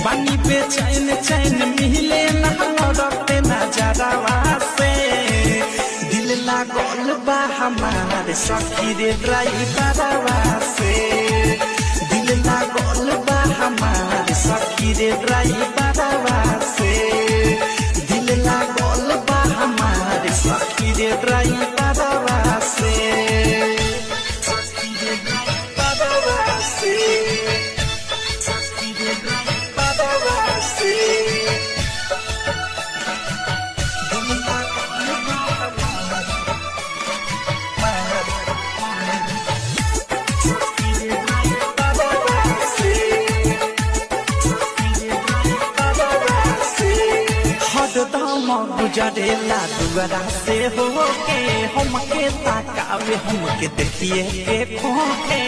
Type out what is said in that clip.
बानी बेचैन चैन मिले ना लौटते नजरवा से दिल लागल बा हमार सखी रे ड्राइवरवा से दिल लागल बा हमार सखी रे ड्राइवरवा से दिल लागल बा हमार सखी रे ड्राइवरवा से सखी रे ड्राइवरवा से गुजरेला दुआरा से होके हमके ताकावे हमके देखिए के खोके